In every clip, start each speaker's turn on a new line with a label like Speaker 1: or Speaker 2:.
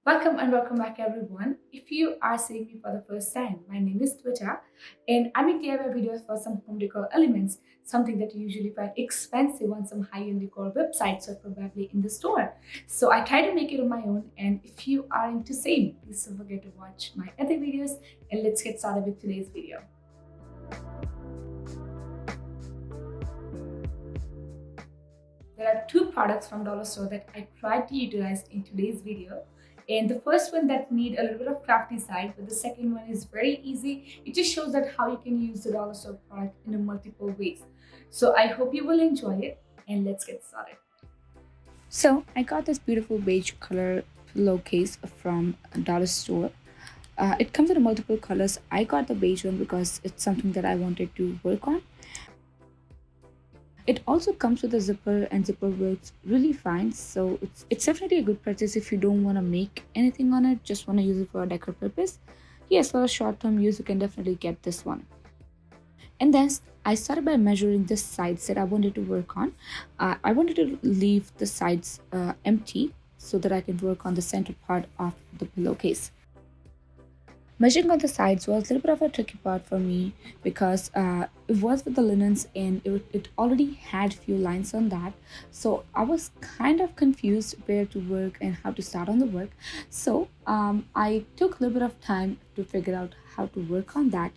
Speaker 1: Welcome and welcome back, everyone. If you are seeing me for the first time, my name is Twitter, and I make DIY videos for some home decor elements, something that you usually find expensive on some high-end decor websites or probably in the store. So I try to make it on my own, and if you are into same, please don't forget to watch my other videos, and let's get started with today's video. There are two products from Dollar Store that I tried to utilize in today's video. And the first one that need a little bit of crafty side, but the second one is very easy. It just shows that how you can use the Dollar Store product in a multiple ways. So I hope you will enjoy it, and let's get started. So I got this beautiful beige color pillowcase from Dollar Store. It comes in multiple colors. I got the beige one because it's something that I wanted to work on. It also comes with a zipper, and zipper works really fine, so it's definitely a good purchase if you don't want to make anything on it, just want to use it for a decor purpose. Yes, for a short-term use you can definitely get this one. And then I started by measuring the sides that I wanted to work on. I wanted to leave the sides empty so that I can work on the center part of the pillowcase. Measuring on the sides was a little bit of a tricky part for me because it was with the linens, and it already had few lines on that. So I was kind of confused where to work and how to start on the work. So I took a little bit of time to figure out how to work on that.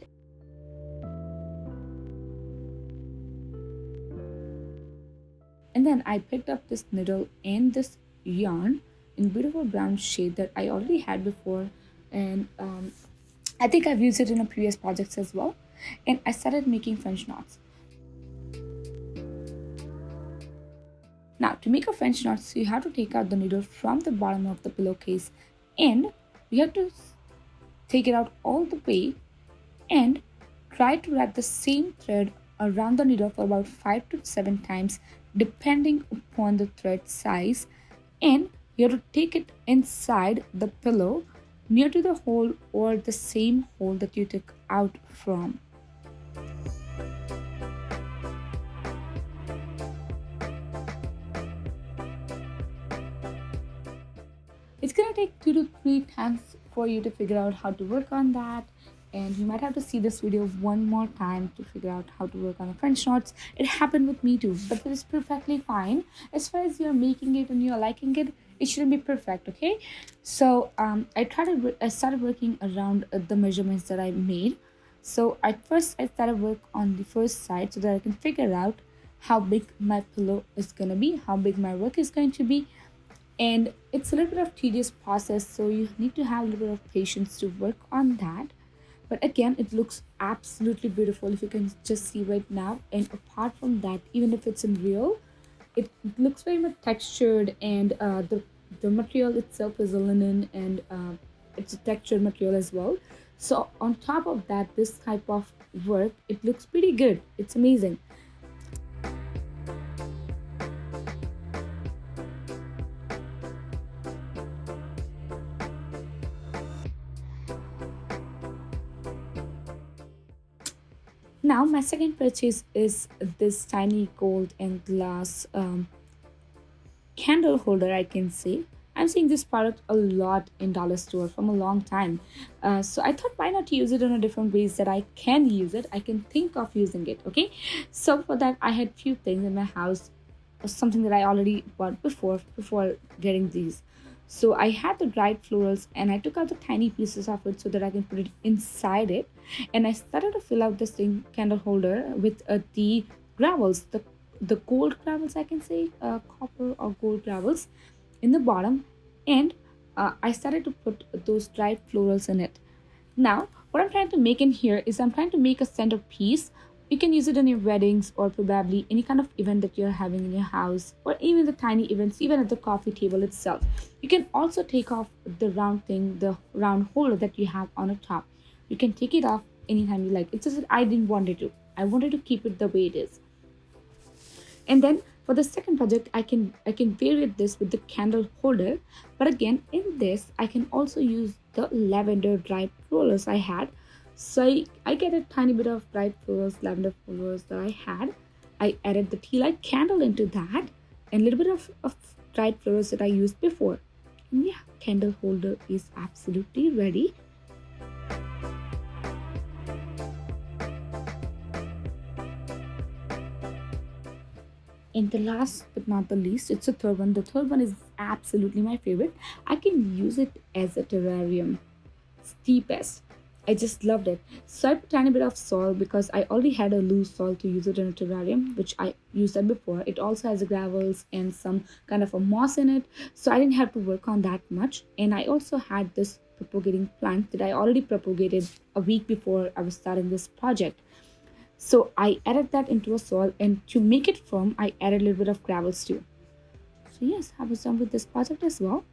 Speaker 1: And then I picked up this needle and this yarn in beautiful brown shade that I already had before, and I think I've used it in a previous projects as well. And I started making French knots. Now, to make a French knot, so you have to take out the needle from the bottom of the pillowcase, and you have to take it out all the way and try to wrap the same thread around the needle for about 5 to 7 times depending upon the thread size, and you have to take it inside the pillow near to the hole or the same hole that you took out from. It's gonna take 2 to 3 times for you to figure out how to work on that, and you might have to see this video one more time to figure out how to work on the French knots. It happened with me too, but it is perfectly fine. As far as you're making it and you're liking it, it shouldn't be perfect, okay? So I started working around the measurements that I made. So at first I started work on the first side so that I can figure out how big my pillow is gonna be, how big my work is going to be. And it's a little bit of tedious process, so you need to have a little bit of patience to work on that. But again, it looks absolutely beautiful if you can just see right now. And apart from that, even if it's in real, it looks very much textured, and the material itself is a linen, and it's a textured material as well. So on top of that, this type of work, it looks pretty good. It's amazing. Now my second purchase is this tiny gold and glass candle holder, I can say. I'm seeing this product a lot in Dollar Store from a long time. So I thought, why not use it in a different ways that I can use it. I can think of using it, okay? So for that, I had few things in my house, something that I already bought before getting these. So I had the dried florals, and I took out the tiny pieces of it so that I can put it inside it. And I started to fill out this thing candle holder with the gravels, the gold gravels, I can say, copper or gold gravels in the bottom, and I started to put those dried florals in it. Now what I'm trying to make in here is I'm trying to make a centerpiece. You can use it in your weddings or probably any kind of event that you're having in your house, or even the tiny events, even at the coffee table itself. You can also take off the round thing, the round holder that you have on the top. You can take it off anytime you like. It's just that I didn't want it to. I wanted to keep it the way it is. And then for the second project, I can vary this with the candle holder, but again in this I can also use the lavender dried rollers I had. So I get a tiny bit of dried flowers, lavender flowers that I had. I added the tea light candle into that, and a little bit of dried flowers that I used before. And yeah, candle holder is absolutely ready. And the last but not the least, it's a third one. The third one is absolutely my favorite. I can use it as a terrarium. Steepest. I just loved it. So I put a tiny bit of soil because I already had a loose soil to use it in a terrarium, which I used that before. It also has gravels and some kind of a moss in it, so I didn't have to work on that much. And I also had this propagating plant that I already propagated a week before I was starting this project. So I added that into a soil, and to make it firm, I added a little bit of gravels too. So yes, I was done with this project as well.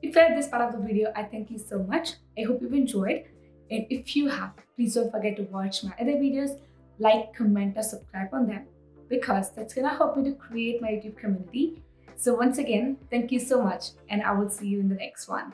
Speaker 1: If you liked this part of the video, I thank you so much. I hope you've enjoyed. And if you have, please don't forget to watch my other videos, like, comment, or subscribe on them because that's gonna help me to create my YouTube community. So once again, thank you so much, and I will see you in the next one.